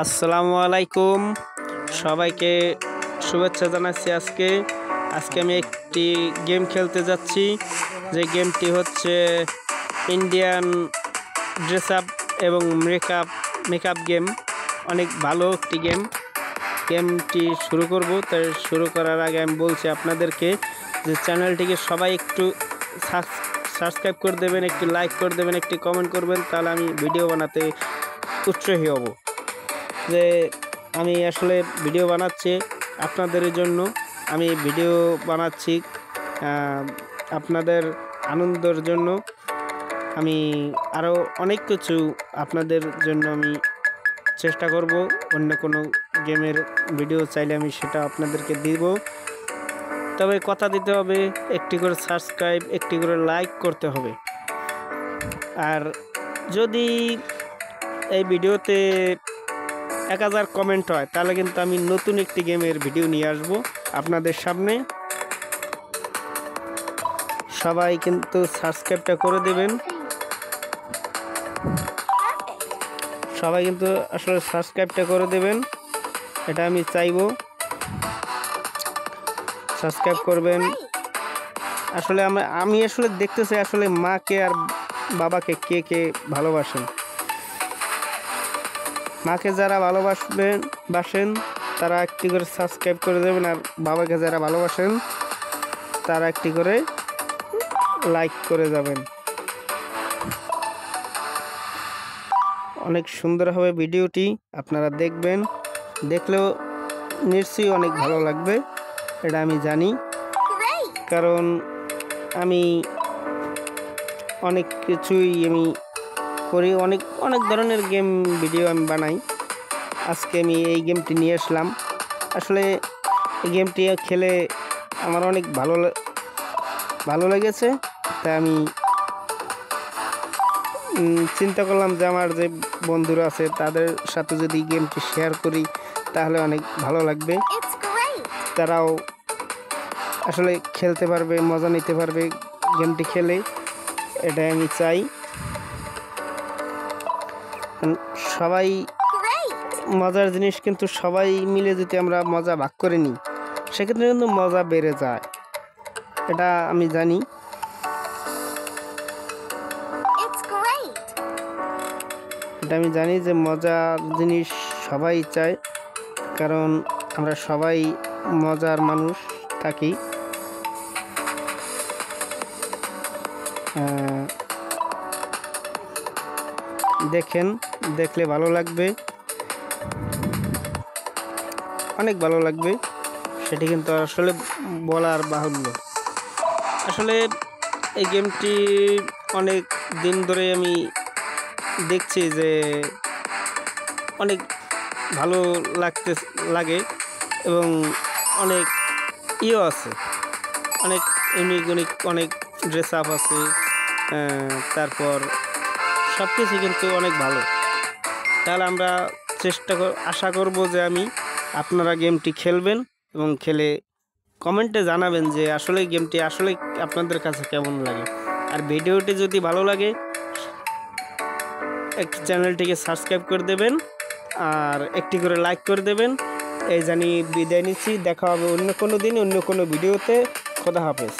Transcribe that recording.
আসসালামু আলাইকুম সবাইকে শুভেচ্ছা জানাচ্ছি। আজকে আমি একটি গেম খেলতে যাচ্ছি, যে গেমটি হচ্ছে ইন্ডিয়ান ড্রেস আপ এবং মেকআপ গেম। অনেক ভালো একটি গেমটি শুরু করব। তাই শুরু করার আগে আমি বলছি আপনাদেরকে যে চ্যানেলটিকে সবাই একটু সাবস্ক্রাইব করে দেবেন, একটি লাইক করে দেবেন, একটি কমেন্ট করবেন, তাহলে আমি ভিডিও বানাতে উৎসাহী হব। যে আমি আসলে ভিডিও বানাচ্ছি আপনাদের জন্য, আমি ভিডিও বানাচ্ছি আপনাদের আনন্দের জন্য। আমি আরও অনেক কিছু আপনাদের জন্য আমি চেষ্টা করব। অন্য কোনো গেমের ভিডিও চাইলে আমি সেটা আপনাদেরকে দিব, তবে কথা দিতে হবে একটি করে সাবস্ক্রাইব, একটি করে লাইক করতে হবে। আর যদি এই ভিডিওতে 1000 কমেন্ট হয় তাহলে কিন্তু আমি নতুন একটি গেমের ভিডিও নিয়ে আসব আপনাদের সামনে। সবাই কিন্তু সাবস্ক্রাইবটা করে দেবেন, সবাই কিন্তু আসলে সাবস্ক্রাইবটা করে দেবেন, এটা আমি চাইবো। সাবস্ক্রাইব করবেন। আসলে আমি আসলে দেখতে চাই আসলে মাকে আর বাবাকে কে কে ভালোবাসেন। মাকে যারা ভালোবাসেন তারা একটি করে সাবস্ক্রাইব করে দেবেন, আর বাবাকে যারা ভালোবাসেন তারা একটি করে লাইক করে যাবেন। অনেক সুন্দর হবে ভিডিওটি, আপনারা দেখবেন, দেখলেও নিশ্চয়ই অনেক ভালো লাগবে, এটা আমি জানি। কারণ আমি অনেক কিছুই আমি করি, অনেক ধরনের গেম ভিডিও আমি বানাই। আজকে আমি এই গেমটি নিয়ে আসলাম। আসলে এই গেমটি খেলে আমার অনেক ভালো লেগেছে, তাই আমি চিন্তা করলাম যে আমার যে বন্ধুরা আছে তাদের সাথে যদি গেমটি শেয়ার করি তাহলে অনেক ভালো লাগবে, তারাও আসলে খেলতে পারবে, মজা নিতে পারবে গেমটি খেলে, এটাই আমি চাই। সবাই মজার জিনিস কিন্তু সবাই মিলে যদি আমরা মজা ভাগ করে নিই সেক্ষেত্রে কিন্তু মজা বেড়ে যায়, এটা আমি জানি। এটা আমি জানি যে মজার জিনিস সবাই চায়, কারণ আমরা সবাই মজার মানুষ থাকি। দেখলে ভালো লাগবে, অনেক ভালো লাগবে, সেটি কিন্তু আসলে বলার বাহুল্য। আসলে এই গেমটি অনেক দিন ধরে আমি দেখছি যে অনেক ভালো লাগে এবং অনেক আছে, অনেক ইউনিক অনেক ড্রেস আপ আছে, তারপর সব কিছু কিন্তু অনেক ভালো। তাহলে আমরা আশা করব যে আপনারা গেমটি খেলবেন এবং খেলে কমেন্টে জানাবেন যে আসলে গেমটি আসলে আপনাদের কাছে কেমন লাগে। আর ভিডিওটি যদি ভালো লাগে একটি চ্যানেলটিকে সাবস্ক্রাইব করে দেবেন আর একটি করে লাইক করে দেবেন। এই জানি বিদায় নিচ্ছি, দেখা হবে অন্য কোনো দিন অন্য কোনো ভিডিওতে। খোদা হাফেজ।